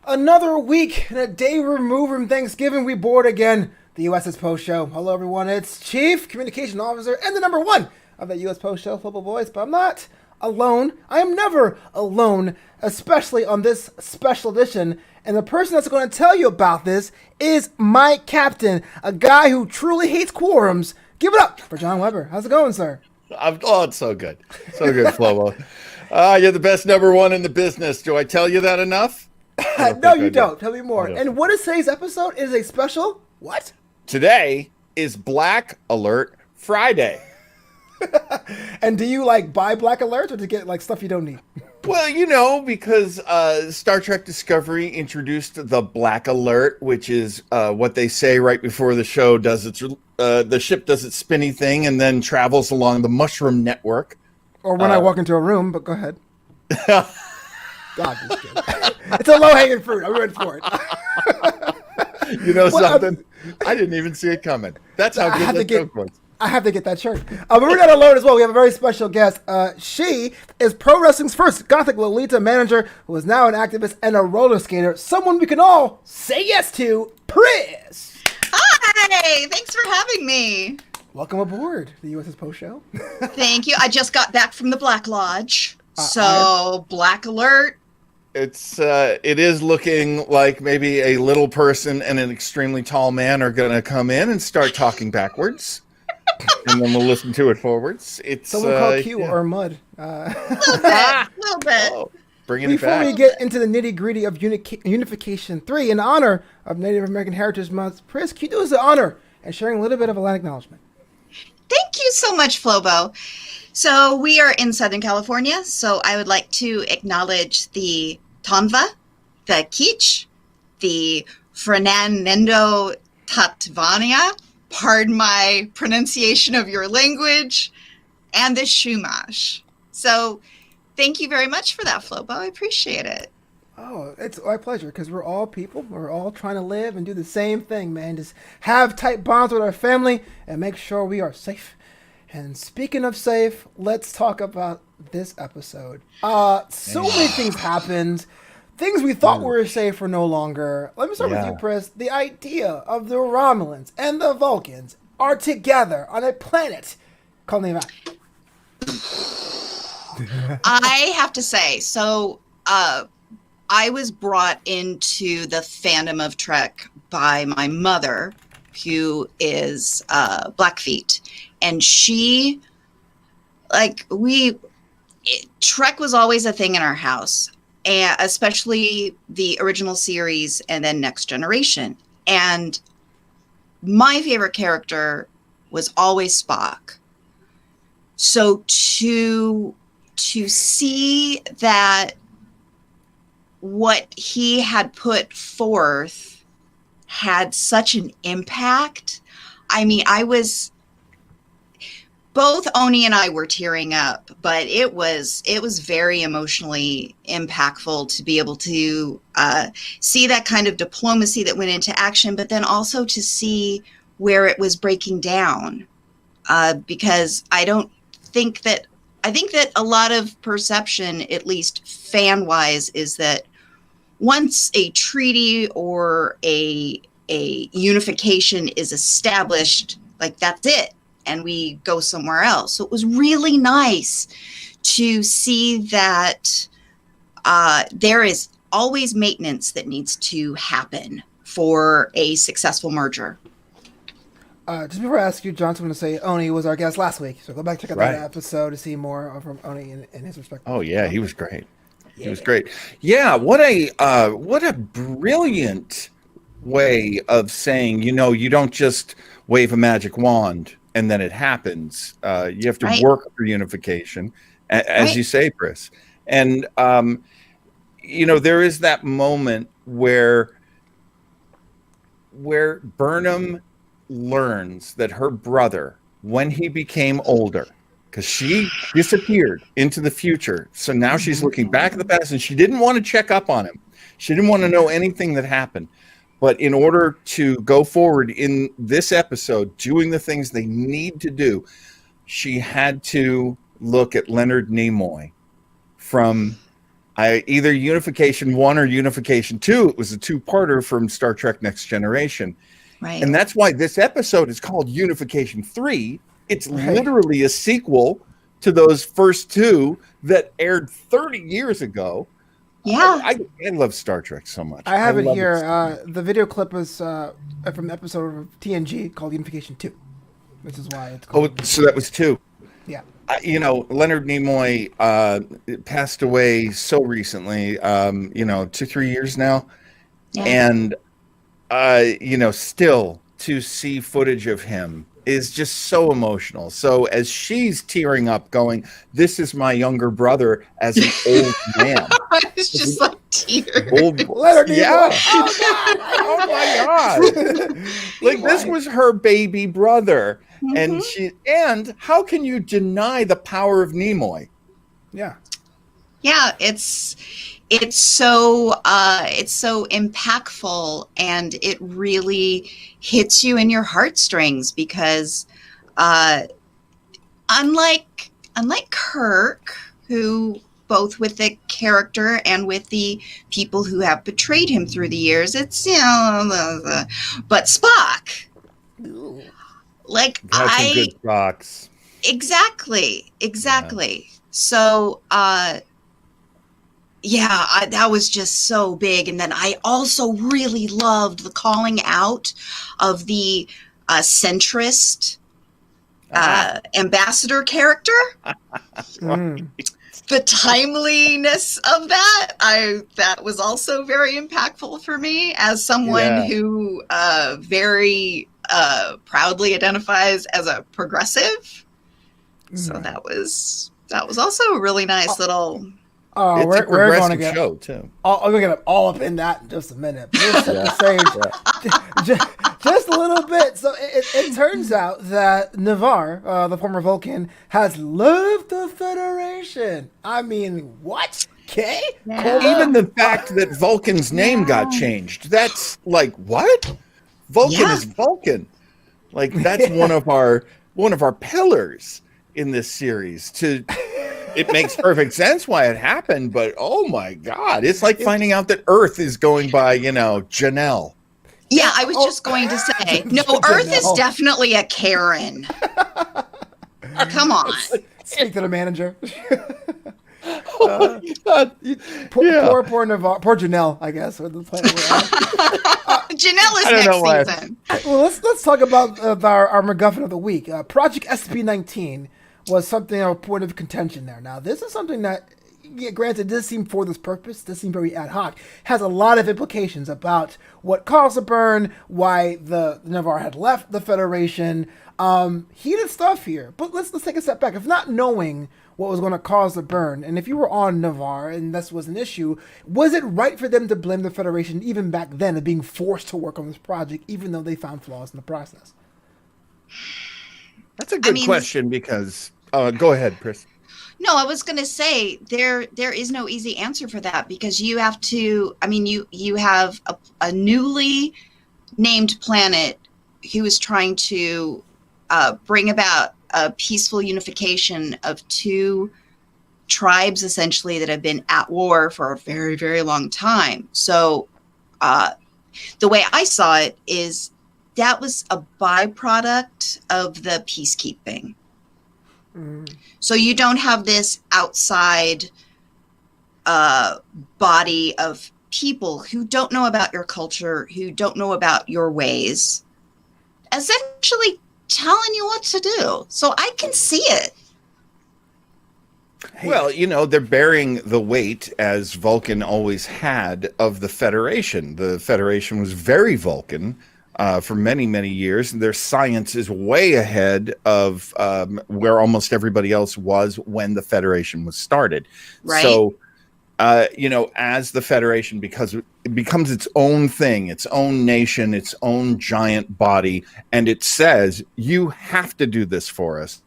Another week and a day removed from Thanksgiving, we board again the USS Postshow. Hello, everyone. It's Chief Communication Officer and the number one of the US Postshow, Flobo Boyce. But I'm not alone. I am never alone, especially on this special edition. And the person that's going to tell you about this is my captain, a guy who truly hates quorums. Give it up for John Weber. How's it going, sir? It's so good. So good, Flobo. You're the best number one in the business. Do I tell you that enough? No, you don't. Tell me more. And what is today's episode? It is a special what? Today is Black Alert Friday. And do you buy Black Alerts or to get stuff you don't need? Well, because Star Trek Discovery introduced the Black Alert, which is what they say right before the show does its the ship does its spinny thing and then travels along the mushroom network. Or when I walk into a room, but go ahead. God, just kidding. It's a low-hanging fruit. I went for it. You know something? I didn't even see it coming. That's how good that joke was. I have to get that shirt. But we're not alone as well. We have a very special guest. She is pro wrestling's first Gothic Lolita manager, who is now an activist and a roller skater. Someone we can all say yes to, Pris. Hi, thanks for having me. Welcome aboard the USS Postshow. Thank you. I just got back from the Black Lodge, so Black Alert. It is looking like maybe a little person and an extremely tall man are going to come in and start talking backwards. And then we'll listen to it forwards. It's someone called Q or Mud. A little bit. Oh, bringing it back. Before we get into the nitty-gritty of Unification 3, in honor of Native American Heritage Month, Pris, can you do us the honor and sharing a little bit of a land acknowledgement? Thank you so much, Flobo. So we are in Southern California, so I would like to acknowledge the Tonva, the Kich, the Fernando Tatvania, pardon my pronunciation of your language, and the Shumash. So thank you very much for that, Flobo. I appreciate it. Oh, it's my pleasure, because we're all people. We're all trying to live and do the same thing, man. Just have tight bonds with our family and make sure we are safe. And speaking of safe, let's talk about this episode. So many things happened. Things we thought were safe are no longer. Let me start with you, Pris. The idea of the Romulans and the Vulcans are together on a planet called Neva. I have to say, so I was brought into the fandom of Trek by my mother, who is Blackfeet. And she, Trek was always a thing in our house. And especially the original series and then Next Generation. And my favorite character was always Spock. So to see that what he had put forth had such an impact. I mean, both Oni and I were tearing up, but it was very emotionally impactful to be able to see that kind of diplomacy that went into action, but then also to see where it was breaking down. Because I think that a lot of perception, at least fan-wise, is that once a treaty or a unification is established, that's it. And we go somewhere else. So it was really nice to see that there is always maintenance that needs to happen for a successful merger. Just before I ask you, John's going to say Oni was our guest last week. So go back and check out that episode to see more from Oni and his perspective. Oh, yeah, he was great. Yeah. He was great. Yeah, what a brilliant way of saying, you don't just wave a magic wand and then it happens. You have to work for unification, as you say, Pris. And, there is that moment where Burnham learns that her brother, when he became older, because she disappeared into the future, so now she's looking back at the past, and she didn't want to check up on him. She didn't want to know anything that happened. But in order to go forward in this episode, doing the things they need to do, she had to look at Leonard Nimoy from either Unification 1 or Unification 2. It was a two-parter from Star Trek Next Generation. Right. And that's why this episode is called Unification 3. It's literally a sequel to those first two that aired 30 years ago. Yeah. I love Star Trek so much. I have it here. The video clip was from the episode of TNG called Unification 2, which is why it's called. Oh, so that was 2. Yeah. Leonard Nimoy passed away so recently, 2-3 years now. Yeah. And, still to see footage of him is just so emotional. So as she's tearing up going, this is my younger brother as an old man. It's just like tears. Leonard Nimoy. Yeah. Oh, my God. Like this was her baby brother. And and how can you deny the power of Nimoy? Yeah. Yeah, it's so impactful, and it really hits you in your heartstrings because unlike Kirk, who both with the character and with the people who have betrayed him through the years, it's but Spock. Like That's some good Spocks. Exactly. So that was just so big. And then I also really loved the calling out of the centrist ambassador character. The timeliness of that was also very impactful for me as someone who very proudly identifies as a progressive. So that was also a really nice little. Oh, it's a progressive show too. I'm gonna get all up in that in just a minute. Just set the stage, just a little bit. So it turns out that Navarre, the former Vulcan, has left the Federation. I mean, what? Okay. Yeah. Even the fact that Vulcan's name got changed. That's like what? Vulcan is Vulcan. Like that's one of our pillars in this series. It makes perfect sense why it happened, but oh my God, it's like finding out that Earth is going by, Janelle. Yeah, I was just going to say, no, Earth is definitely a Karen. Come on. Speak to the manager. Oh my God. Poor Navarre, poor Janelle, I guess. Janelle is next season. Well, let's talk about our MacGuffin of the week. Project SP-19 was something of a point of contention there. Now, this is something that, granted, does seem for this purpose, does seem very ad hoc, has a lot of implications about what caused the burn, why the Navarre had left the Federation. Heated stuff here. But let's take a step back. If not knowing what was going to cause the burn, and if you were on Navarre and this was an issue, was it right for them to blame the Federation even back then of being forced to work on this project, even though they found flaws in the process? That's a good question because... go ahead, Pris. No, I was going to say there is no easy answer for that because you have to. I mean, you have a newly named planet who is trying to bring about a peaceful unification of two tribes, essentially, that have been at war for a very, very long time. So, the way I saw it is that was a byproduct of the peacekeeping. So you don't have this outside body of people who don't know about your culture, who don't know about your ways, essentially telling you what to do. So I can see it. Well, they're bearing the weight, as Vulcan always had, of the Federation. The Federation was very Vulcan. For many, many years. Their science is way ahead of where almost everybody else was when the Federation was started. Right. So, as the Federation, because it becomes its own thing, its own nation, its own giant body, and it says, you have to do this for us.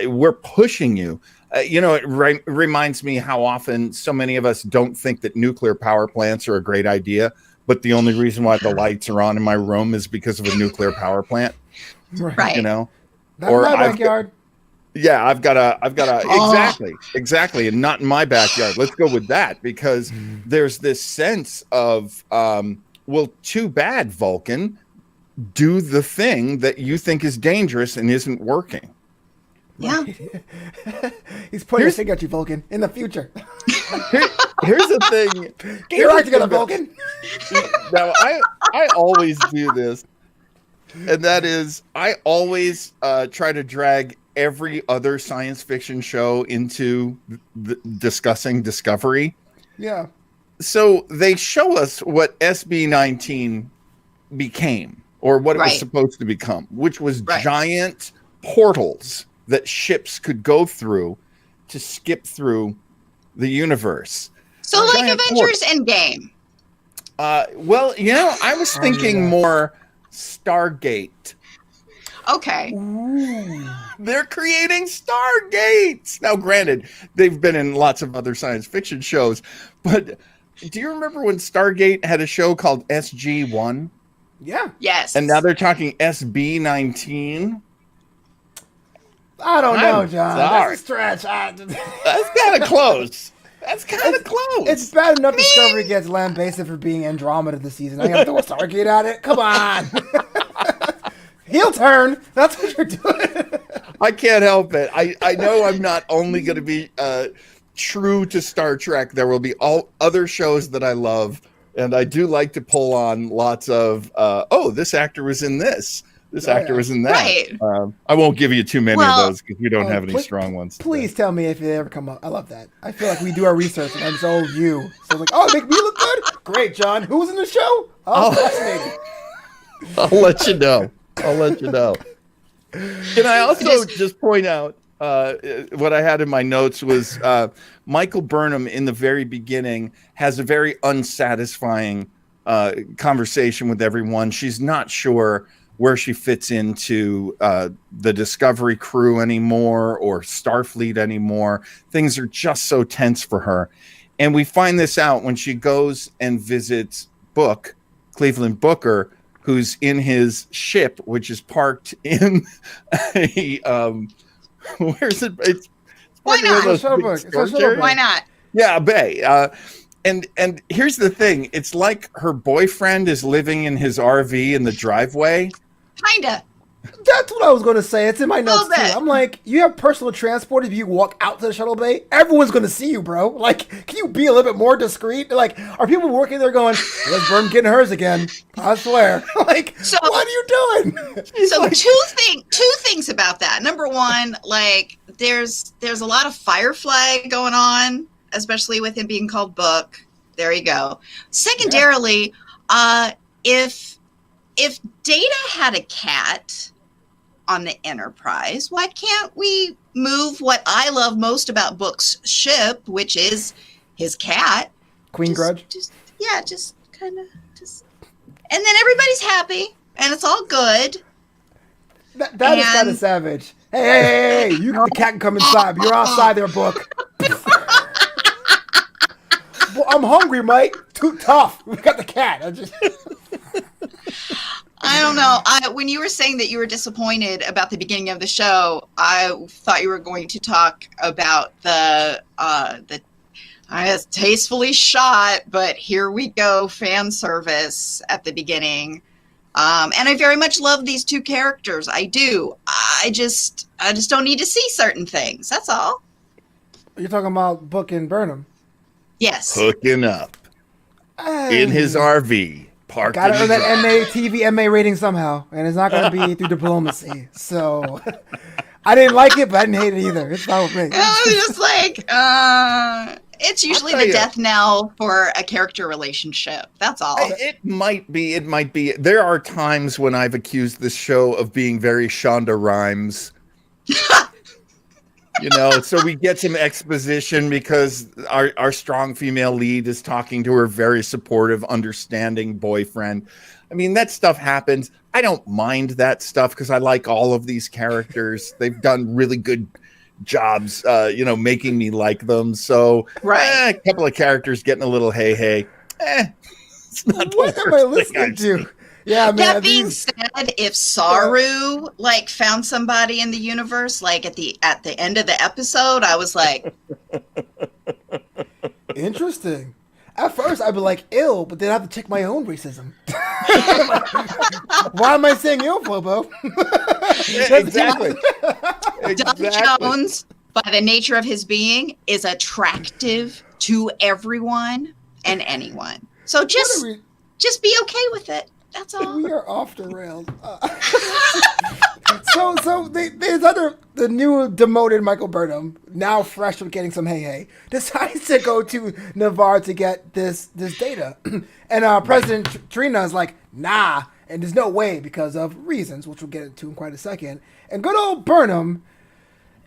We're pushing you. It reminds me how often so many of us don't think that nuclear power plants are a great idea. But the only reason why the lights are on in my room is because of a nuclear power plant. Right. Or my backyard. Yeah, I've got a exactly, and not in my backyard. Let's go with that because there's this sense of, well, too bad, Vulcan. Do the thing that you think is dangerous and isn't working. Yeah. He's pointing his finger at you, Vulcan, in the future. Here's the thing. Get your act together, Vulcan. Now, I always do this, and that is I always try to drag every other science fiction show into discussing Discovery. Yeah. So they show us what SB-19 became, or what it was supposed to become, which was giant portals that ships could go through to skip through the universe. So like Avengers Endgame. Well, I was thinking more Stargate. Okay. Ooh. They're creating Stargates. Now, granted, they've been in lots of other science fiction shows, but do you remember when Stargate had a show called SG-1? Yeah. Yes. And now they're talking SB-19? I don't know, John. Sorry. That's a stretch. That's kind of close. That's kind of close. It's bad enough Discovery gets lambasted for being Andromeda this season. I gotta throw a Stargate at it. Come on. Heel turn. That's what you're doing. I can't help it. I know I'm not only going to be true to Star Trek. There will be all other shows that I love. And I do like to pull on lots of, this actor was in this. This actor was in that. Right. I won't give you too many of those because we don't have any strong ones. Please tell me if they ever come up. I love that. I feel like we do our research and I'm so you. So like, oh, make me look good? Great, John. Who's in the show? Oh, fascinating. I'll let you know. Can I also just point out what I had in my notes was Michael Burnham in the very beginning has a very unsatisfying conversation with everyone. She's not sure where she fits into the Discovery crew anymore or Starfleet anymore. Things are just so tense for her. And we find this out when she goes and visits Cleveland Booker, who's in his ship, which is parked in a where's it? It's Why not? Why not? Yeah, a bay. And here's the thing: it's like her boyfriend is living in his RV in the driveway. Kinda. That's what I was going to say. It's in my notes too. I'm like, you have personal transport. If you walk out to the shuttle bay, everyone's going to see you, bro. Like, can you be a little bit more discreet? Like, are people working there going, let's Burnham getting hers again? I swear. Like, so, what are you doing? So like, two things about that. Number one, like, there's a lot of Firefly going on, especially with him being called Book. There you go. Secondarily, if Data had a cat on the Enterprise, why can't we move what I love most about Book's ship, which is his cat? Queen Grudge? Just kind of, and then everybody's happy, and it's all good. That is kind of savage. Hey, you the cat can come inside, but you're outside there, Book. Well, I'm hungry, Mike. Too tough. We got the cat. I don't know. When you were saying that you were disappointed about the beginning of the show, I thought you were going to talk about the tastefully shot, but here we go fan service at the beginning. And I very much love these two characters. I do. I just don't need to see certain things. That's all. You're talking about Book and Burnham. Yes. Hooking up in his RV. Gotta earn that TV MA rating somehow, and it's not gonna be through diplomacy. So I didn't like it, but I didn't hate it either. It's not with me. I was just like, it's usually the death knell for a character relationship. That's all. It might be. There are times when I've accused this show of being very Shonda Rhimes. So we get some exposition because our strong female lead is talking to her very supportive, understanding boyfriend. I mean, that stuff happens. I don't mind that stuff because I like all of these characters. They've done really good jobs, making me like them. So a couple of characters getting a little hey. It's not what am I listening to? Yeah, man. That being said, if Saru like found somebody in the universe, like at the end of the episode, I was like, interesting. At first, I'd be like, ill, but then I have to check my own racism. Why am I saying ill, Flobo? Exactly. Doug Jones, by the nature of his being, is attractive to everyone and anyone. So just be okay with it. That's all. We are off the rails. So the new demoted Michael Burnham, now fresh from getting some hey, decides to go to Navarre to get this data. And President Trina is like, nah, and there's no way because of reasons, which we'll get into in quite a second. And good old Burnham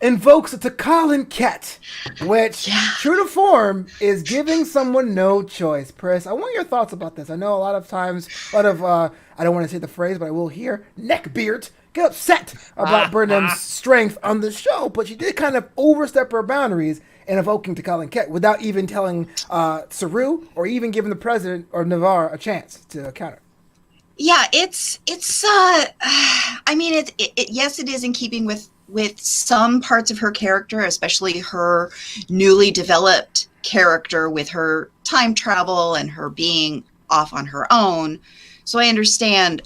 invokes a T'Kalen Ket, which, true to form, is giving someone no choice. Pris, I want your thoughts about this. I know a lot of times, I don't want to say the phrase, but I will hear neckbeard get upset about Burnham's strength on the show, but she did kind of overstep her boundaries in invoking T'Kalen Ket without even telling Saru or even giving the president or Navarre a chance to counter. Yeah, it's I mean, yes, it is in keeping with some parts of her character, especially her newly developed character with her time travel and her being off on her own. So I understand.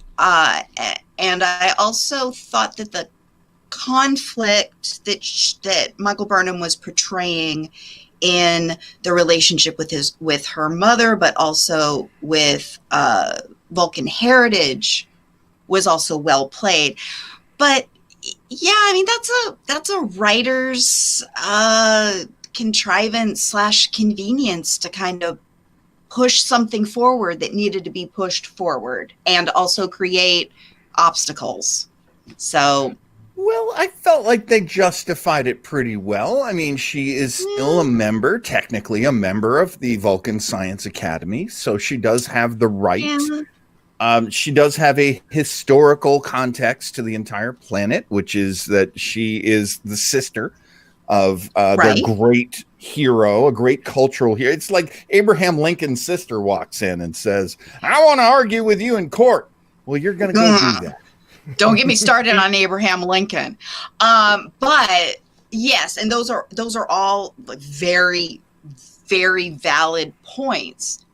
And I also thought that the conflict that Michael Burnham was portraying in the relationship with her mother, but also with Vulcan heritage, was also well played. But yeah, I mean, that's a writer's contrivance / convenience to kind of push something forward that needed to be pushed forward and also create obstacles. So, well, I felt like they justified it pretty well. I mean, she is still technically a member of the Vulcan Science Academy, so she does have the right. Yeah. She does have a historical context to the entire planet, which is that she is the sister of their great hero, a great cultural hero. It's like Abraham Lincoln's sister walks in and says, I want to argue with you in court. Well, you're going to go do that. Don't get me started on Abraham Lincoln. But yes, and those are all very, very valid points.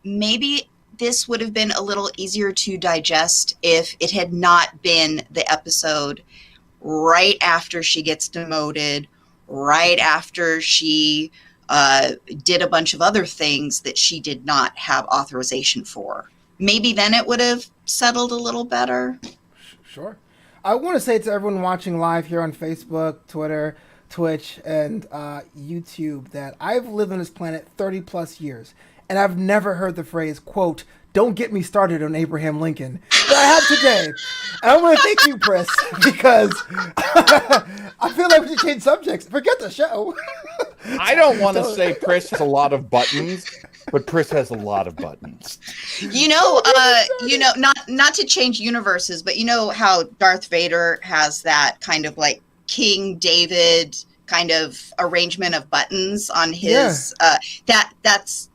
Maybe this would have been a little easier to digest if it had not been the episode right after she gets demoted, right after she did a bunch of other things that she did not have authorization for. Maybe then it would have settled a little better. Sure. I want to say to everyone watching live here on Facebook, Twitter, Twitch, and YouTube that I've lived on this planet 30 plus years. And I've never heard the phrase, quote, don't get me started on Abraham Lincoln, that I have today. And I want to thank you, Pris, because I feel like we should change subjects. Forget the show. I don't want to say Pris has a lot of buttons, but Pris has a lot of buttons. Not to change universes, but you know how Darth Vader has that kind of like King David kind of arrangement of buttons on his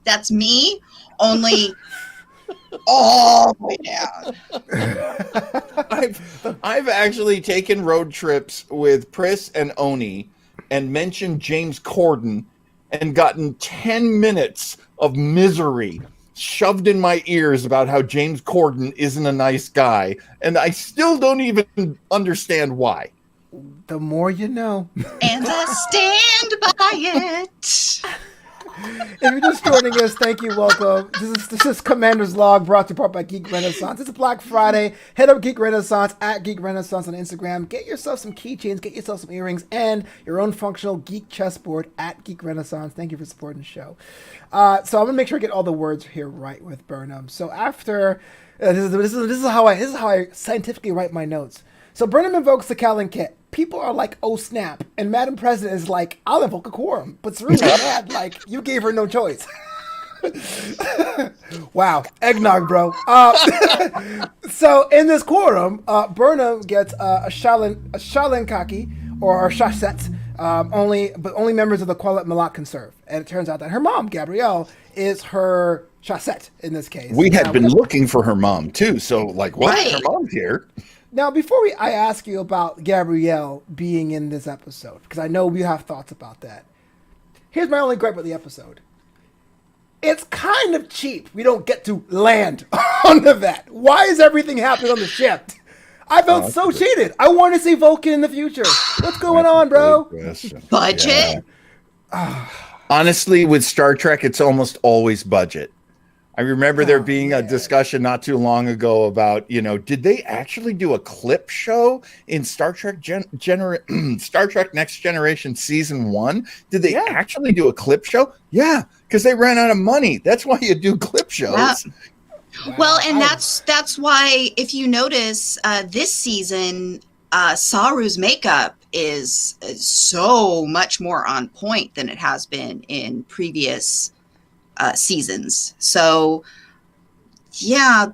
that's me, only all the way down. I've actually taken road trips with Pris and Oni and mentioned James Corden and gotten 10 minutes of misery shoved in my ears about how James Corden isn't a nice guy, and I still don't even understand why. The more you know. And I stand by it. If you're just joining us, thank you, welcome. This is Commander's Log, brought to you by Geek Renaissance. It's Black Friday. Head up Geek Renaissance at Geek Renaissance on Instagram. Get yourself some keychains, get yourself some earrings, and your own functional geek chessboard at Geek Renaissance. Thank you for supporting the show. So I'm gonna make sure I get all the words here right with Burnham. So after this is how I scientifically write my notes. So Burnham invokes the T'Kalen Ket. People are like, oh snap. And Madam President is like, I'll invoke a quorum. But it's really mad, like, you gave her no choice. Wow. Eggnog, bro. So in this quorum, Burnham gets a Shalinkaki or Shasset. Only members of the Qualet Malak can serve. And it turns out that her mom, Gabrielle, is her Chassette in this case. We had been looking for her mom too, so like, what? Right. Her mom's here. Now, before I ask you about Gabrielle being in this episode, because I know you have thoughts about that. Here's my only gripe with the episode. It's kind of cheap. We don't get to land on the vet. Why is everything happening on the ship? I felt so cheated. I want to see Vulcan in the future. What's going on, bro? Budget? Yeah. Honestly, with Star Trek, it's almost always budget. I remember there being a discussion not too long ago about, did they actually do a clip show in Star Trek Star Trek Next Generation season 1? Did they actually do a clip show? Yeah, because they ran out of money. That's why you do clip shows. Wow. Well, and that's why, if you notice, this season, Saru's makeup is so much more on point than it has been in previous seasons. So, yeah.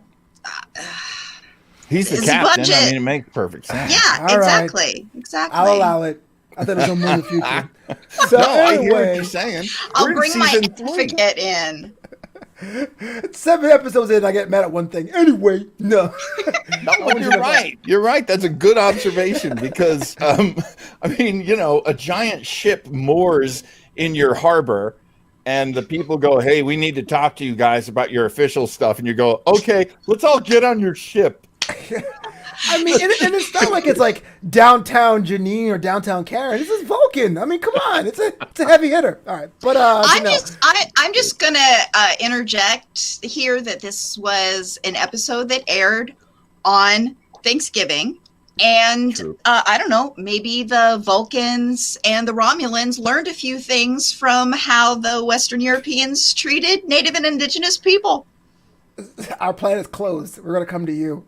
He's the captain. Budget. I mean, it makes perfect sense. Yeah, all exactly. Right. Exactly. I'll allow it. I thought it was more in the future. So no, I hear what you're saying. I'll bring my advocate in. 7 episodes in, I get mad at one thing. Anyway, no. No, you're right. You're right. That's a good observation because, a giant ship moors in your harbor and the people go, hey, we need to talk to you guys about your official stuff. And you go, okay, let's all get on your ship. I mean, and it's not like it's like downtown Janine or downtown Karen. This is Vulcan. I mean, come on, it's a heavy hitter. All right, but I'm just gonna interject here that this was an episode that aired on Thanksgiving, and I don't know, maybe the Vulcans and the Romulans learned a few things from how the Western Europeans treated Native and Indigenous people. Our planet's closed. We're gonna come to you.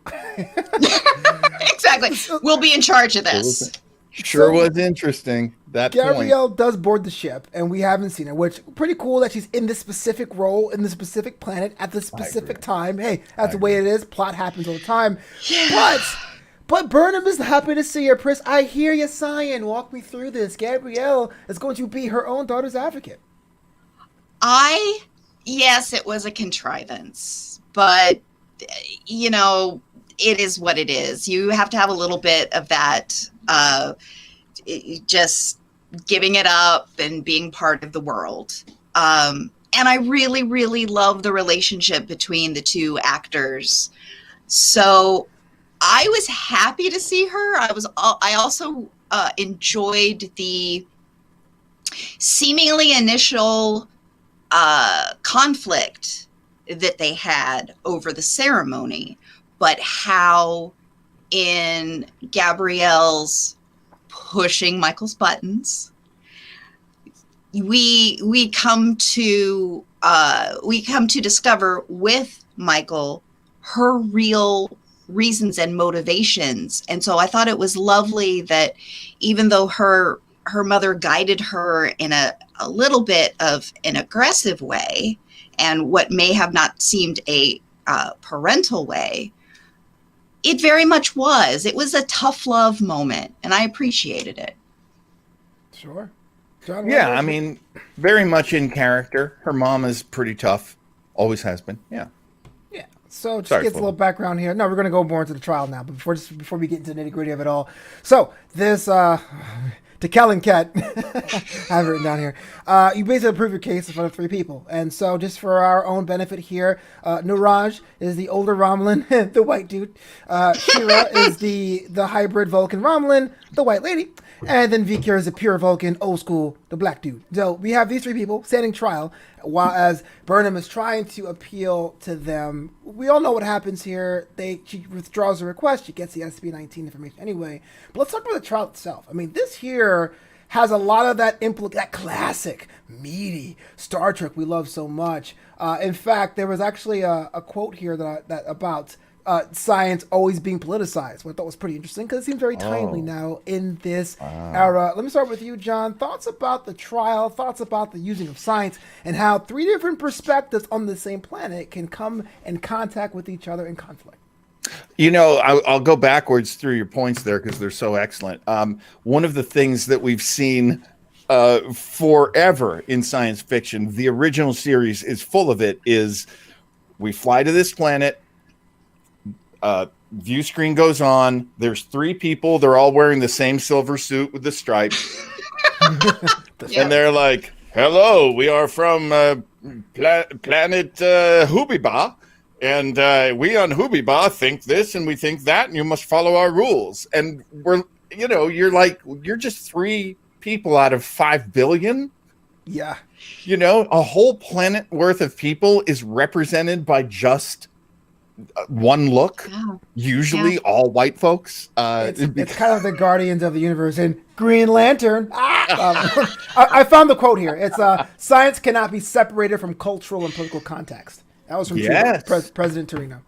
Exactly. We'll be in charge of this. Sure was interesting. That Gabrielle does board the ship, and we haven't seen her, which pretty cool that she's in this specific role, in this specific planet, at this specific time. Hey, that's the way it is. Plot happens all the time. Yeah. But Burnham is happy to see her. Pris, I hear you sighing. Walk me through this. Gabrielle is going to be her own daughter's advocate. Yes, it was a contrivance, but, it is what it is. You have to have a little bit of that, just giving it up and being part of the world. And I really, really love the relationship between the two actors. So I was happy to see her. I also enjoyed the seemingly initial conflict that they had over the ceremony, but how in Gabrielle's pushing Michael's buttons, we come to discover with Michael her real reasons and motivations. And so I thought it was lovely that even though her mother guided her in a little bit of an aggressive way and what may have not seemed a parental way, it very much was. It was a tough love moment, and I appreciated it. Sure. John, yeah, I mean, very much in character. Her mom is pretty tough. Always has been. Yeah. Yeah. So just gets a little background here. No, we're going to go more into the trial now, but before we get into the nitty-gritty of it all. So this... to Kellen Cat, I have it written down here. You basically prove your case in front of 3 people. And so just for our own benefit here, Nuraj is the older Romulan, the white dude. Shira is the hybrid Vulcan Romulan, the white lady. And then Vikir is the pure Vulcan, old school, the black dude. So we have these 3 people standing trial, while as Burnham is trying to appeal to them. We all know what happens here. She withdraws the request. She gets the SB-19 information anyway. But let's talk about the trial itself. I mean, this here has a lot of that classic, meaty Star Trek we love so much. In fact, there was actually a quote here that about science always being politicized, which I thought was pretty interesting because it seems very timely now in this era. Let me start with you, John. Thoughts about the trial, thoughts about the using of science, and how 3 different perspectives on the same planet can come in contact with each other in conflict. I'll go backwards through your points there because they're so excellent. One of the things that we've seen forever in science fiction, the original series is full of it, is We fly to this planet. View screen goes on. There's 3 people. They're all wearing the same silver suit with the stripes. And they're like, hello, we are from planet Hubiba. And we on Hubiba think this and we think that, and you must follow our rules. And you're just 3 people out of 5 billion. Yeah. A whole planet worth of people is represented by just one look, usually all white folks. It's kind of the Guardians of the Universe and Green Lantern. I found the quote here. It's science cannot be separated from cultural and political context. That was from President Torino.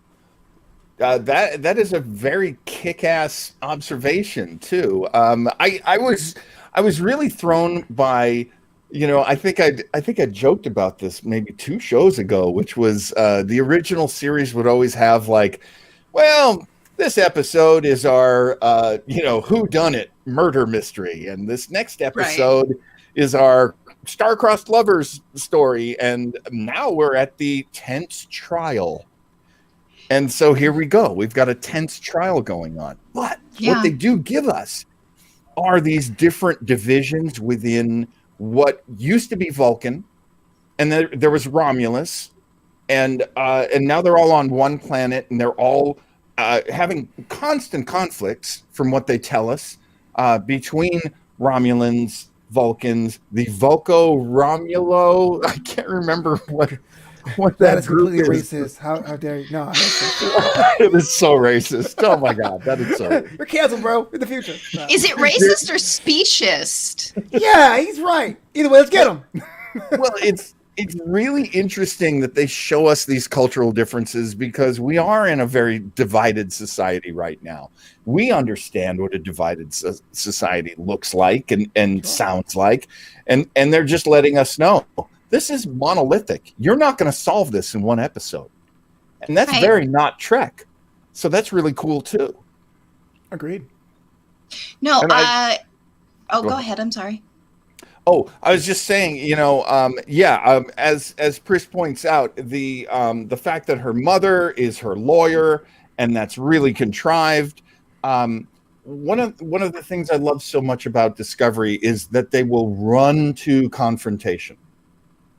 That is a very kick-ass observation too. I was really thrown by. I think I joked about this maybe 2 shows ago, which was the original series would always have this episode is our whodunit murder mystery, and this next episode is our star-crossed lovers story, and now we're at the tense trial. And so here we go. We've got a tense trial going on. But what they do give us are these different divisions within what used to be Vulcan, and there was Romulus, and now they're all on one planet, and they're all having constant conflicts, from what they tell us, between Romulans, Vulcans, the Vulco-Romulo. I can't remember what that is group completely is. racist. How dare you? No, it is so racist. Oh my god, that is so. You're canceled, bro. In the future. No. Is it racist or speciest? Yeah, he's right. Either way, let's get him. Well, it's really interesting that they show us these cultural differences, because we are in a very divided society right now. We understand what a divided society looks like and sounds like, and they're just letting us know. This is monolithic. You're not going to solve this in one episode. And that's very not Trek. So that's really cool, too. Agreed. No, go ahead. I'm sorry. Oh, I was just saying, as Pris points out, the fact that her mother is her lawyer, and that's really contrived. One of the things I love so much about Discovery is that they will run to confrontation.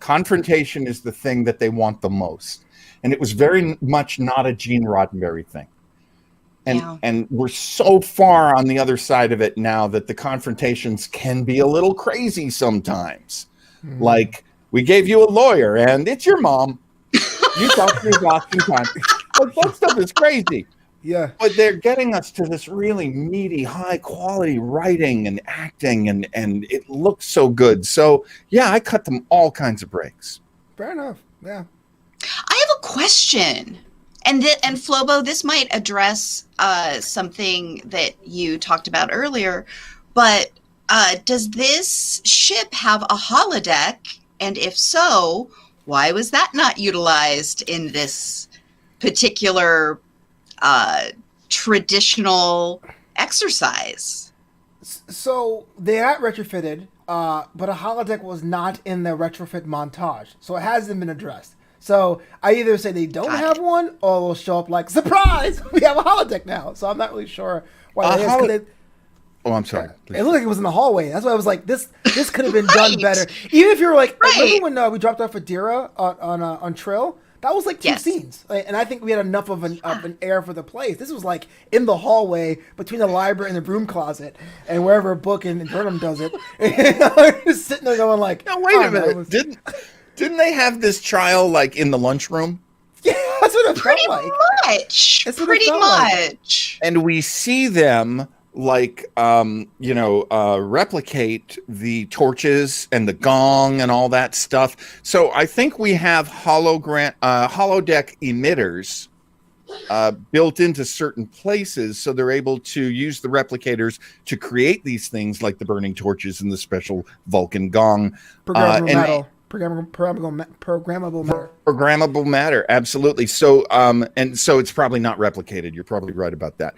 Confrontation is the thing that they want the most. And it was very much not a Gene Roddenberry thing. And we're so far on the other side of it now that the confrontations can be a little crazy sometimes. Mm-hmm. Like, we gave you a lawyer and it's your mom. You talk to your boss sometimes. But that stuff is crazy. Yeah. But they're getting us to this really meaty, high quality writing and acting, and it looks so good. So yeah, I cut them all kinds of breaks. Fair enough. Yeah. I have a question. And Flobo, this might address something that you talked about earlier, but does this ship have a holodeck? And if so, why was that not utilized in this particular traditional exercise? So they got retrofitted, but a holodeck was not in the retrofit montage, so it hasn't been addressed. So I either say they don't have one, or they'll show up like, surprise, we have a holodeck now. So I'm not really sure why that is. I'm sorry. It looked like it was in the hallway. That's why I was like, this could have been done better. Even if you were like, remember when we dropped off Adira on Trill? That was like 2 scenes, and I think we had enough of an air for the place. This was like in the hallway between the library and the broom closet, and wherever Book and Burnham does it. Just sitting there going like, "Now wait a minute, didn't they have this trial like in the lunchroom?" Yeah, that's what it felt like. Pretty much. And we see them like replicate the torches and the gong and all that stuff. So I think we have holodeck emitters built into certain places, so they're able to use the replicators to create these things like the burning torches and the special Vulcan gong. Programmable matter, absolutely. So so it's probably not replicated. You're probably right about that.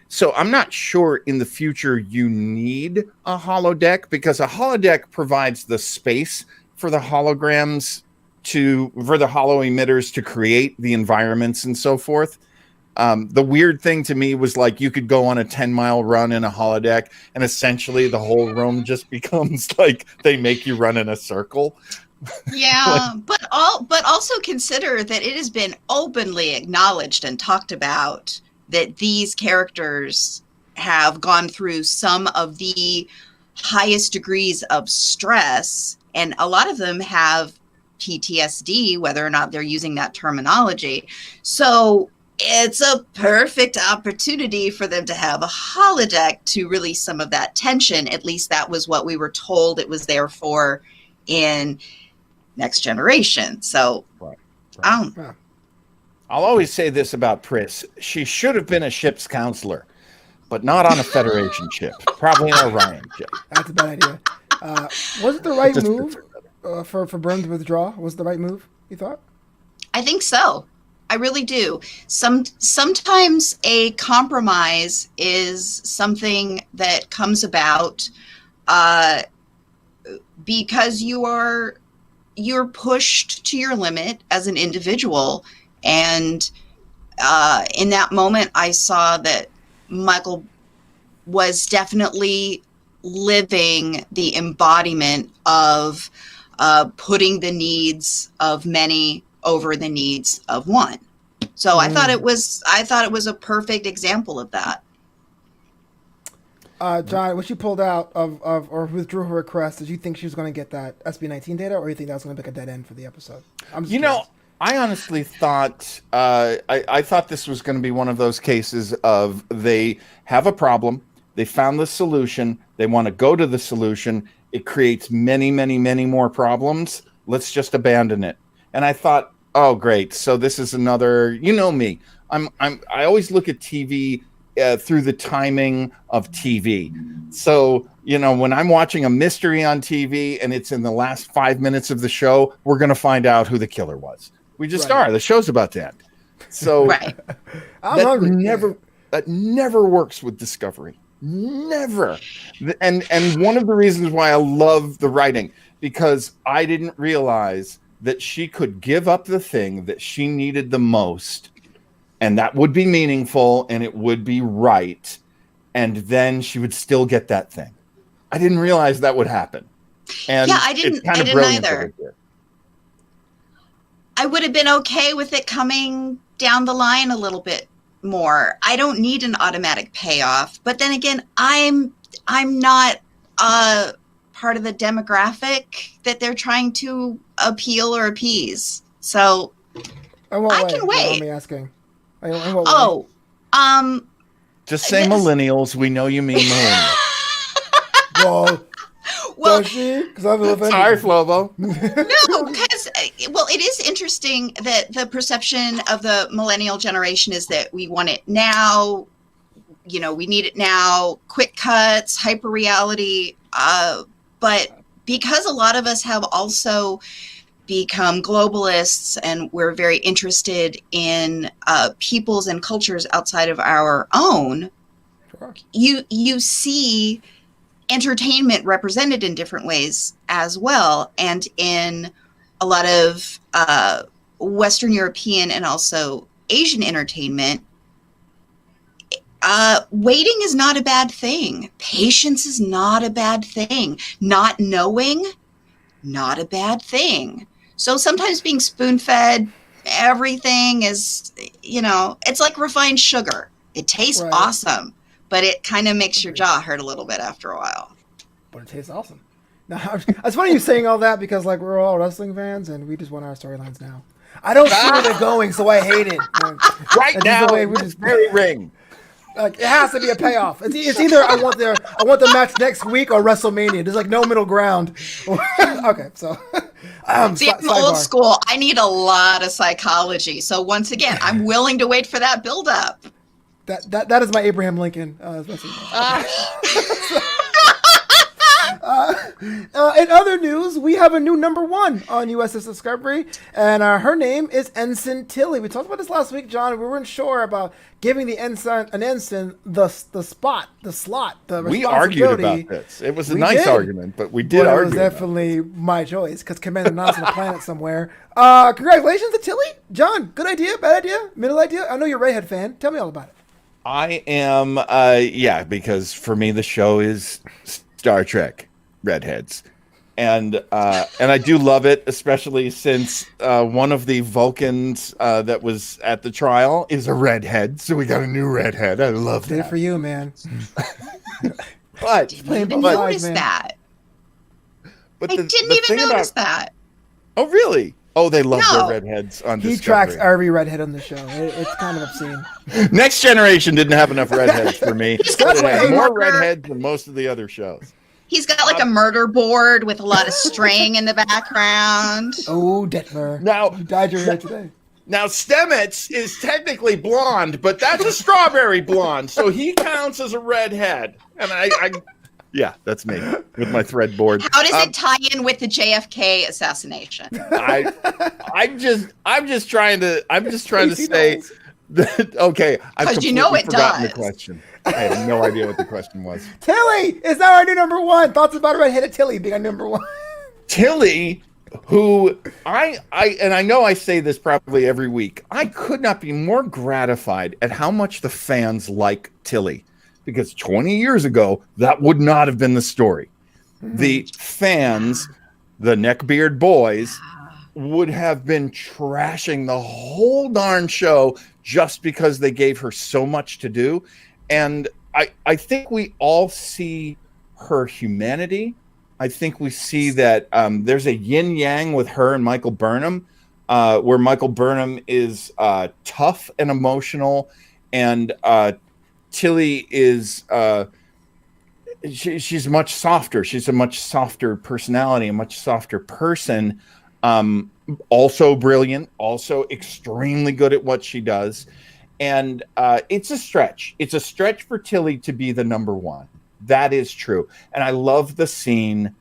So I'm not sure in the future you need a holodeck, because a holodeck provides the space for the holograms for the hollow emitters to create the environments and so forth. The weird thing to me was like you could go on a 10-mile run in a holodeck and essentially the whole room just becomes like they make you run in a circle. Yeah, but also consider that it has been openly acknowledged and talked about that these characters have gone through some of the highest degrees of stress, and a lot of them have PTSD, whether or not they're using that terminology. So it's a perfect opportunity for them to have a holodeck to release some of that tension. At least that was what we were told it was there for in Next Generation. So Right. Yeah. I'll always say this about Pris. She should have been a ship's counselor, but not on a Federation ship. Probably an Orion ship. That's a bad idea. Was it the right Just- move for Byrne to withdraw? Was it the right move, you thought? I think so. I really do. Sometimes a compromise is something that comes about because you're pushed to your limit as an individual, and in that moment, I saw that Michael was definitely living the embodiment of putting the needs of many over the needs of one. So I thought it was a perfect example of that. John, when she pulled out of or withdrew her request, did you think she was going to get that SB19 data, or you think that was going to be a dead end for the episode? I'm just curious. I honestly thought I thought this was going to be one of those cases of they have a problem, they found the solution, they want to go to the solution, it creates many, many, many more problems. Let's just abandon it. And I thought, oh great, so this is another. You know me, I always look at TV through the timing of TV. So when I'm watching a mystery on TV and it's in the last 5 minutes of the show, we're going to find out who the killer was. We just are. The show's about to end. So Right. that never works with Discovery. Never. And one of the reasons why I love the writing, because I didn't realize that she could give up the thing that she needed the most, and that would be meaningful and it would be right, and then she would still get that thing. I didn't realize that would happen. And yeah, I didn't either. I would have been okay with it coming down the line a little bit more. I don't need an automatic payoff, but then again, I'm not part of the demographic that they're trying to appeal or appease. So I can wait. Let me asking. Just say millennials. We know you mean millennials. Well, does she? Because I'm offended. Sorry, Flobo. No, because it is interesting that the perception of the millennial generation is that we want it now. We need it now. Quick cuts, hyper reality. But because a lot of us have also become globalists and we're very interested in peoples and cultures outside of our own, Sure. you see entertainment represented in different ways as well. And in a lot of Western European and also Asian entertainment, waiting is not a bad thing. Patience is not a bad thing. Not knowing, not a bad thing. So sometimes being spoon-fed everything is, it's like refined sugar. It tastes awesome, but it kind of makes your jaw hurt a little bit after a while. But it tastes awesome. Now, it's funny you saying all that because we're all wrestling fans and we just want our storylines now. I don't see where they're going, so I hate it. Right now, it's very ring. It has to be a payoff. It's either I want the match next week or WrestleMania. There's no middle ground. Okay, so see, I'm old school. I need a lot of psychology. So once again, I'm willing to wait for that build up. That is my Abraham Lincoln. In other news, we have a new #1 on USS Discovery, and her name is Ensign Tilly. We talked about this last week, John. We weren't sure about giving the ensign the slot, the responsibility. We argued about this. It was a nice argument, but we did argue. It was definitely my choice because Commander Non's on a planet somewhere. Congratulations to Tilly, John. Good idea, bad idea, middle idea. I know you're a Redhead fan. Tell me all about it. I am, because for me the show is Star Trek Redheads, and I do love it, especially since one of the Vulcans that was at the trial is a redhead, so we got a new redhead. I love that. Good for you, man. I didn't even notice that. But I didn't even notice that. Oh, really? Oh, they love their redheads on Discovery. He tracks every redhead on the show. It's kind of obscene. Next Generation didn't have enough redheads for me. He's got it had more redheads than most of the other shows. He's got like a murder board with a lot of string in the background. Oh, Detmer. Now, you dyed your hair today. Now, Stamets is technically blonde, but that's a strawberry blonde, so he counts as a redhead. And yeah, that's me with my thread board. How does it tie in with the JFK assassination? I'm just trying to say that. Okay, I've completely forgotten the question. I have no idea what the question was. Tilly is now our new #1. Thoughts about redheaded Tilly being our #1? Tilly, who I know I say this probably every week. I could not be more gratified at how much the fans like Tilly. Because 20 years ago, that would not have been the story. The fans, the neckbeard boys, would have been trashing the whole darn show just because they gave her so much to do. And I think we all see her humanity. I think we see that there's a yin-yang with her and Michael Burnham, where Michael Burnham is tough and emotional, and Tilly is she's much softer. She's a much softer personality, a much softer person. Also brilliant, also extremely good at what she does. And it's a stretch. It's a stretch for Tilly to be the #1. That is true. And I love the scene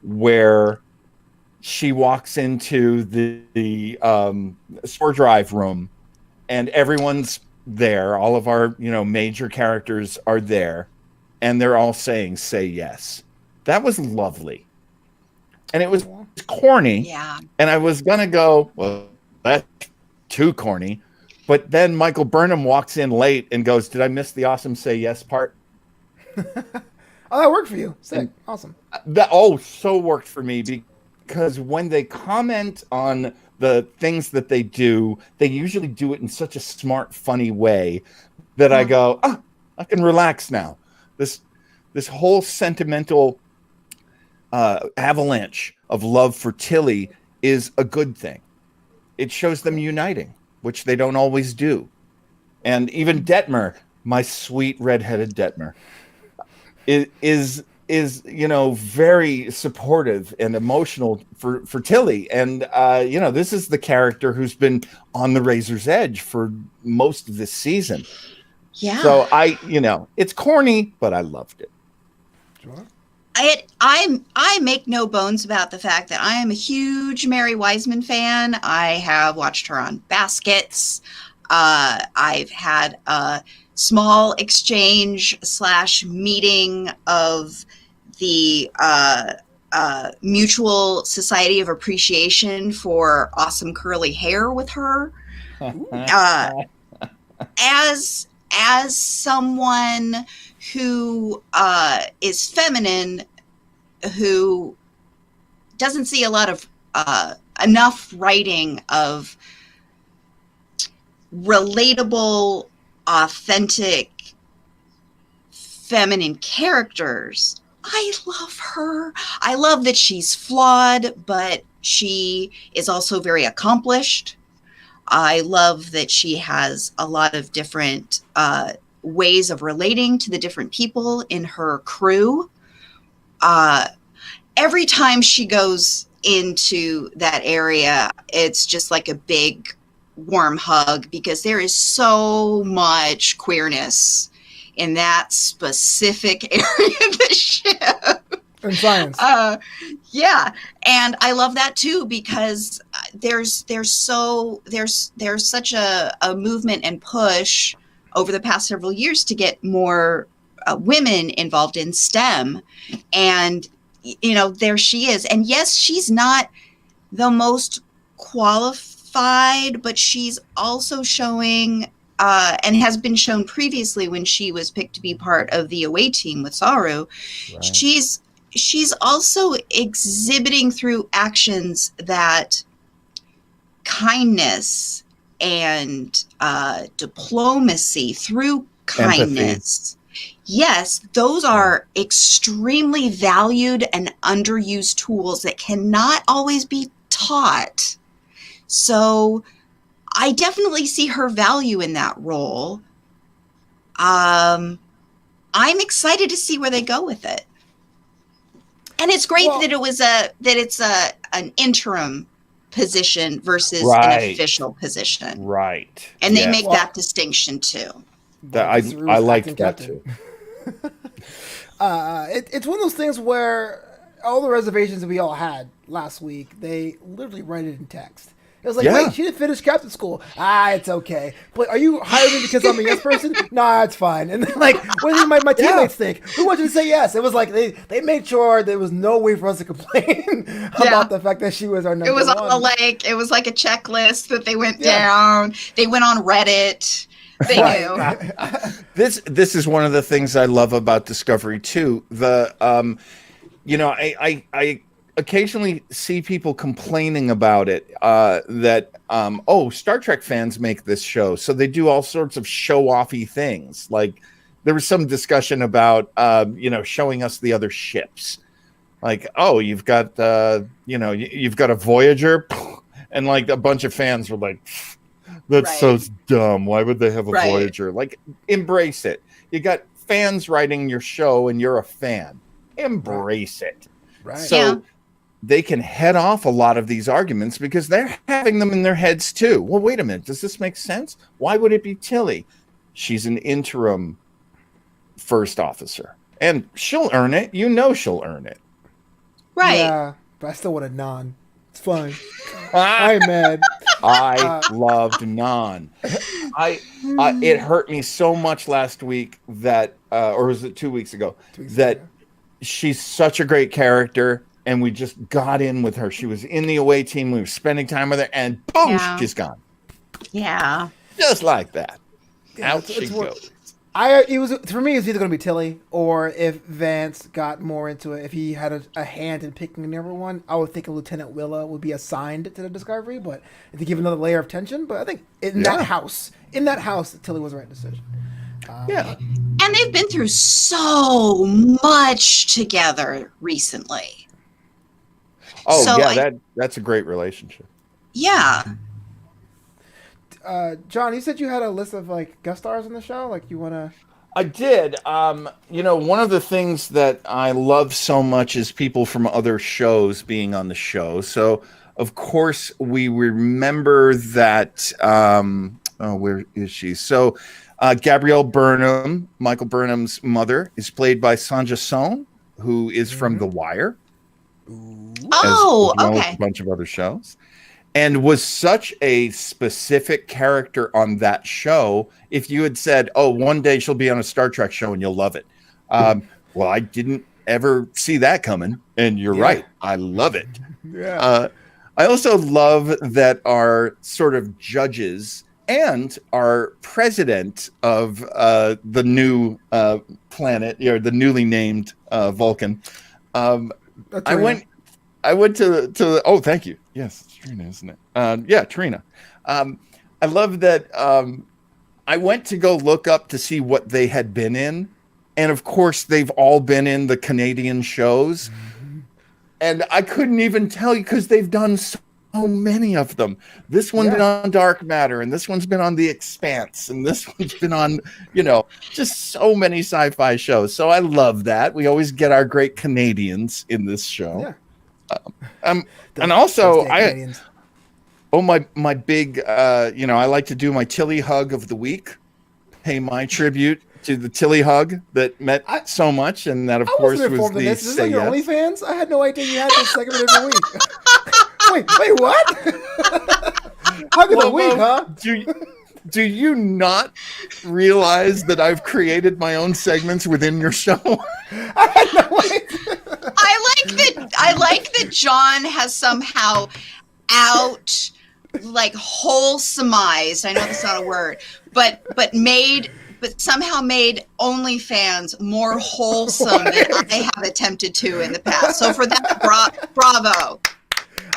where she walks into the spore drive room and everyone's there. All of our, major characters are there, and they're all saying, "Say yes." That was lovely. And it was corny. Yeah. And I was going to go, well, that's too corny. But then Michael Burnham walks in late and goes, "Did I miss the awesome say yes part?" Oh, that worked for you. Sick. Awesome. That so worked for me, because when they comment on the things that they do, they usually do it in such a smart, funny way that I go, I can relax now. This whole sentimental avalanche of love for Tilly is a good thing. It shows them uniting, which they don't always do. And even Detmer, my sweet redheaded Detmer, is very supportive and emotional for Tilly. And, this is the character who's been on the razor's edge for most of this season. Yeah. So it's corny, but I loved it. Sure. I make no bones about the fact that I am a huge Mary Wiseman fan. I have watched her on Baskets. I've had a small exchange / meeting of the Mutual Society of Appreciation for awesome curly hair with her. As someone who is feminine, who doesn't see a lot of enough writing of relatable, authentic, feminine characters, I love her. I love that she's flawed, but she is also very accomplished. I love that she has a lot of different ways of relating to the different people in her crew. Every time she goes into that area, it's just like a big warm hug, because there is so much queerness in that specific area of the ship. in science. Yeah, and I love that too because there's such a movement and push over the past several years to get more women involved in STEM, and there she is. And yes, she's not the most qualified, but she's also showing and has been shown previously when she was picked to be part of the away team with Saru. Right. She's also exhibiting through actions that kindness and diplomacy through kindness. Empathy. Yes, those are extremely valued and underused tools that cannot always be taught. So I definitely see her value in that role. I'm excited to see where they go with it. And it's great that it's an interim position versus an official position. Right. And they make that distinction too. I like that too. It's one of those things where all the reservations that we all had last week, they literally write it in text. It was like, wait, she didn't finish captain school. It's okay. But are you hiring me because I'm a yes person? Nah, it's fine. And then, like, what do my teammates think? Who wants you to say yes? It was like they made sure there was no way for us to complain about the fact that she was our number one. It was like a checklist that they went down. They went on Reddit. They knew. This is one of the things I love about Discovery too. I occasionally see people complaining about it, that Star Trek fans make this show, so they do all sorts of show-offy things. Like there was some discussion about showing us the other ships, like you've got you've got a Voyager, and like a bunch of fans were like, that's so dumb, why would they have a Voyager? Like, embrace it. You got fans writing your show and you're a fan, embrace it. So they can head off a lot of these arguments because they're having them in their heads too. Well, wait a minute. Does this make sense? Why would it be Tilly? She's an interim first officer and she'll earn it. She'll earn it. Right. Yeah, but I still want a non. It's fine. I'm mad. I loved Non. It hurt me so much last week that, or was it 2 weeks ago, she's such a great character. And we just got in with her. She was in the away team. We were spending time with her, and boom, she's gone. Yeah, just like that. Out she goes. For me, it was either going to be Tilly, or if Vance got more into it, if he had a hand in picking number one, I would think a Lieutenant Willa would be assigned to the Discovery, but to give another layer of tension. But I think in that house, Tilly was the right decision. And they've been through so much together recently. That's a great relationship. Yeah. John, you said you had a list of like guest stars on the show. Like you want to? I did. One of the things that I love so much is people from other shows being on the show. So of course we remember that. Where is she? So Gabrielle Burnham, Michael Burnham's mother, is played by Sanja Sohn, who is from The Wire. Okay. A bunch of other shows, and was such a specific character on that show. If you had said, one day she'll be on a Star Trek show and you'll love it. Well, I didn't ever see that coming, and you're right. I love it. Yeah. I also love that our sort of judges and our president of the new planet, the newly named Vulcan. I went to thank you. Yes, it's Trina, isn't it? Trina. I love that. I went to go look up to see what they had been in, and of course they've all been in the Canadian shows, and I couldn't even tell you because they've done so many of them. This one's been on Dark Matter, and this one's been on The Expanse, and this one's been on, just so many sci-fi shows. So I love that. We always get our great Canadians in this show. And also my big, I like to do my Tilly hug of the week, pay my tribute to the Tilly hug that meant so much, and that of course was the this. Is this like your yes. OnlyFans? I had no idea you had this segment every week. wait, what? Hug of the week, huh? Do you not realize that I've created my own segments within your show? I had no idea. I like that John has somehow wholesomized. I know that's not a word, but somehow made OnlyFans more wholesome than I have attempted to in the past. So for that, bravo.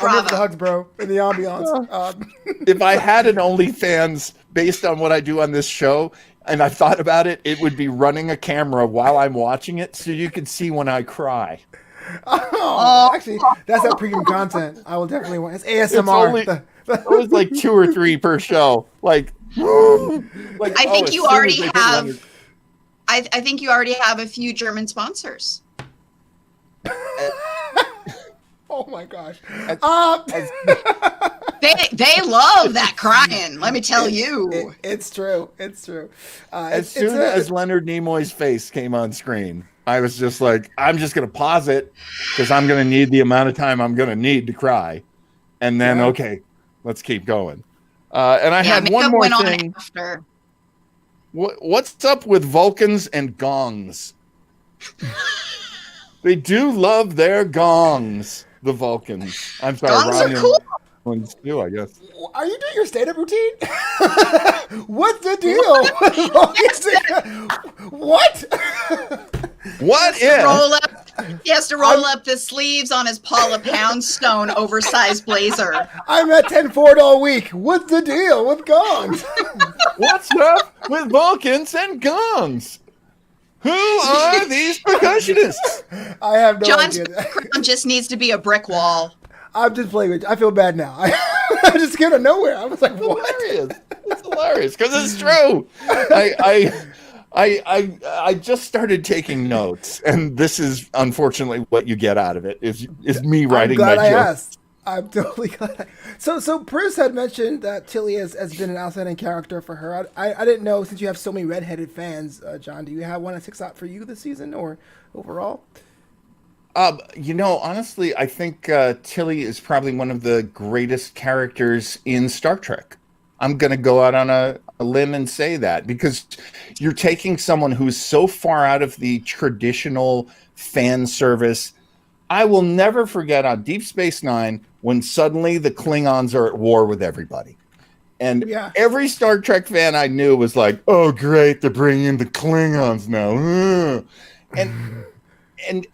I'm here for the hugs, bro, and the ambiance. If I had an OnlyFans based on what I do on this show, and I thought about it, it would be running a camera while I'm watching it, so you can see when I cry. Actually, that's that premium content. I will definitely want. It's ASMR. It was like 2 or 3 per show. I think you already have. I think you already have a few German sponsors. Oh my gosh! They love that crying. Let me tell you, it's true. It's true. As soon as Leonard Nimoy's face came on screen, I was just like, I'm just going to pause it because I'm going to need the amount of time I'm going to need to cry, and then okay, let's keep going. And I had one more thing. What's up with Vulcans and gongs? They do love their gongs. The Vulcans. I'm sorry, gongs are cool. Vulcans too, I guess. Are you doing your stand-up routine? What's the deal? What? What if? He has to roll up the sleeves on his Paula Poundstone oversized blazer. I'm at 10-4 all week. What's the deal with gongs? What's up with Vulcans and gongs? Who are these percussionists? I have no John's idea. background just needs to be a brick wall. I'm just playing with you. I feel bad now. I just came out of nowhere. I was like, what? It's hilarious because it's true. I just started taking notes, and this is unfortunately what you get out of it is me writing my jokes. I'm totally glad. So Pris had mentioned that Tilly has been an outstanding character for her. I didn't know, since you have so many redheaded fans, John, do you have one that sticks out for you this season or overall? Honestly, I think Tilly is probably one of the greatest characters in Star Trek. I'm going to go out on a limb and say that, because you're taking someone who's so far out of the traditional fan service. I will never forget on Deep Space Nine when suddenly the Klingons are at war with everybody. And every Star Trek fan I knew was like, oh, great, they're bringing in the Klingons now. And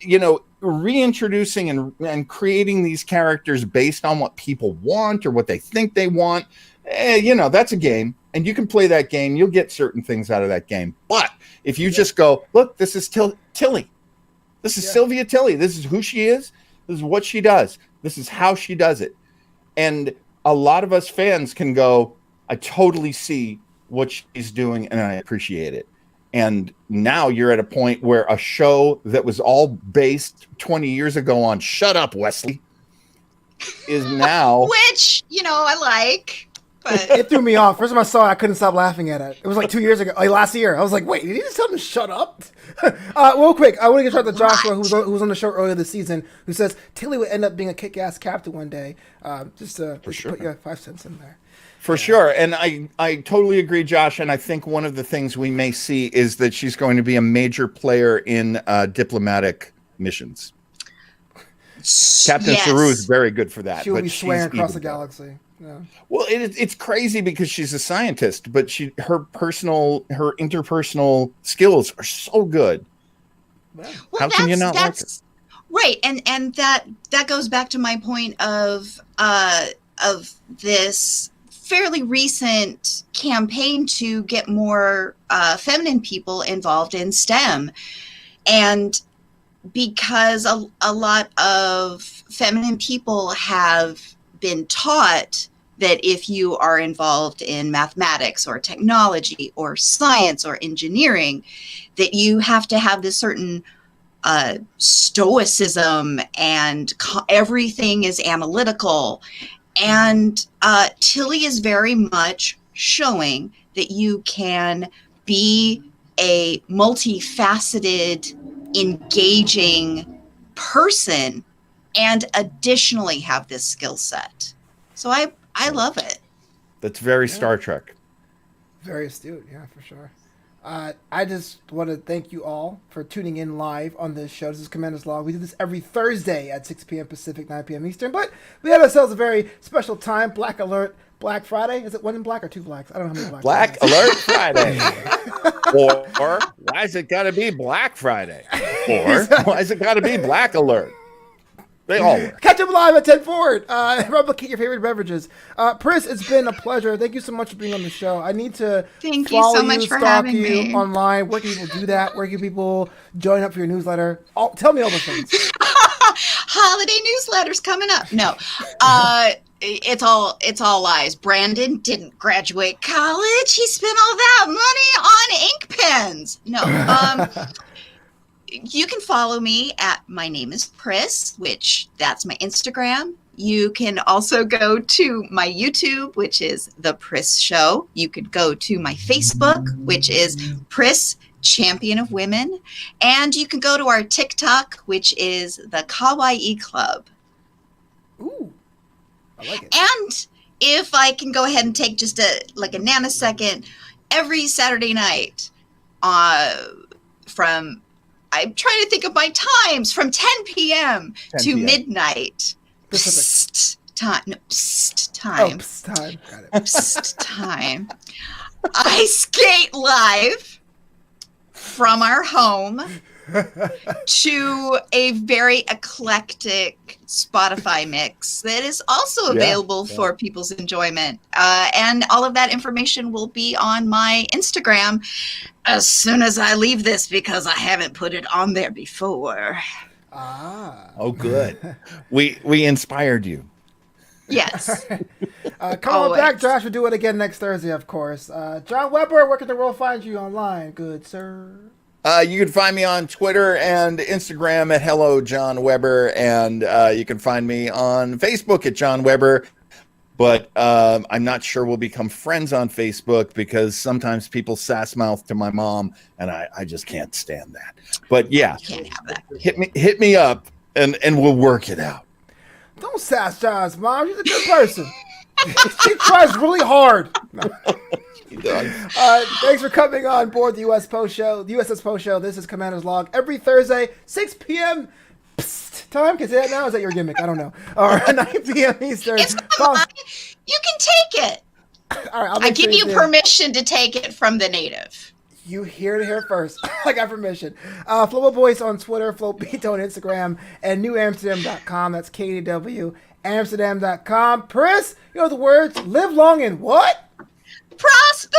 reintroducing and creating these characters based on what people want or what they think they want, that's a game. And you can play that game. You'll get certain things out of that game. But if you just go, look, this is Tilly. This is Sylvia Tilly. This is who she is. This is what she does. This is how she does it. And a lot of us fans can go, I totally see what she's doing and I appreciate it. And now you're at a point where a show that was all based 20 years ago on shut up, Wesley, is now. Which, I like. But it threw me off. First time I saw it, I couldn't stop laughing at it. It was like 2 years ago, last year. I was like, wait, did he just tell him to shut up? Real quick, I want to get shout out to Joshua, who was on the show earlier this season, who says Tilly would end up being a kick-ass captain one day. Just to put your 5 cents in there. For sure. And I totally agree, Josh. And I think one of the things we may see is that she's going to be a major player in diplomatic missions. Captain Saru is very good for that. She will be swearing across the galaxy. Yeah. Well, it's crazy because she's a scientist, but her interpersonal skills are so good. Well, how can you not like her? Right, and that goes back to my point of this fairly recent campaign to get more feminine people involved in STEM, and because a lot of feminine people have been taught that if you are involved in mathematics or technology or science or engineering, that you have to have this certain stoicism and everything is analytical. And Tilly is very much showing that you can be a multifaceted, engaging person and additionally have this skill set. So I love it. That's very Star Trek. Very astute, yeah, for sure. I just want to thank you all for tuning in live on this show. This is Commander's Log. We do this every Thursday at 6 p.m. Pacific, 9 p.m. Eastern. But we had ourselves a very special time, Black Alert, Black Friday. Is it one in black or two blacks? I don't know how many blacks. Black Alert Friday. Or why is it got to be Black Friday? Or why is it got to be Black Alert? They all work. Catch up live at 10 forward. Replicate your favorite beverages. Pris, it's been a pleasure. Thank you so much for being on the show. I need to follow you, stalk you online. Where can people do that? Where can people join up for your newsletter? Tell me all the things. Holiday newsletters coming up. No, it's all lies. Brandon didn't graduate college. He spent all that money on ink pens. No. You can follow me at my name is Pris, which that's my Instagram. You can also go to my YouTube, which is The Pris Show. You could go to my Facebook, which is Pris Champion of Women. And you can go to our TikTok, which is the Kawaii Club. Ooh, I like it. And if I can go ahead and take just a nanosecond, every Saturday night I'm trying to think of my times from 10 p.m. to midnight. Psst time. No, psst time. Oh, psst time. Got it. Psst time. I skate live from our home to a very eclectic Spotify mix that is also available for people's enjoyment. And all of that information will be on my Instagram as soon as I leave this because I haven't put it on there before. Oh, good. We inspired you. Yes. Come on back, Josh. We'll do it again next Thursday, of course. John Weber, where can the world find you online? Good, sir. You can find me on Twitter and Instagram at Hello John Weber, and you can find me on Facebook at John Weber. But I'm not sure we'll become friends on Facebook because sometimes people sass mouth to my mom, and I just can't stand that. But yeah, can't have that. Hit me up, and we'll work it out. Don't sass John's mom. She's a good person. She tries really hard. No. Thanks for coming on board the USS Postshow. This is Commander's Log every Thursday, 6 p.m. time. Can I say that now? Is that your gimmick? I don't know. Or 9 p.m. Eastern. It's fine. You can take it. All right, I give you permission to take it from the native. You hear it here first. I got permission. Flobo Boyce on Twitter, Flobito on Instagram, and newamsterdam.com. That's KDW Amsterdam.com. Pris, you know the words. Live long and what? Prosper!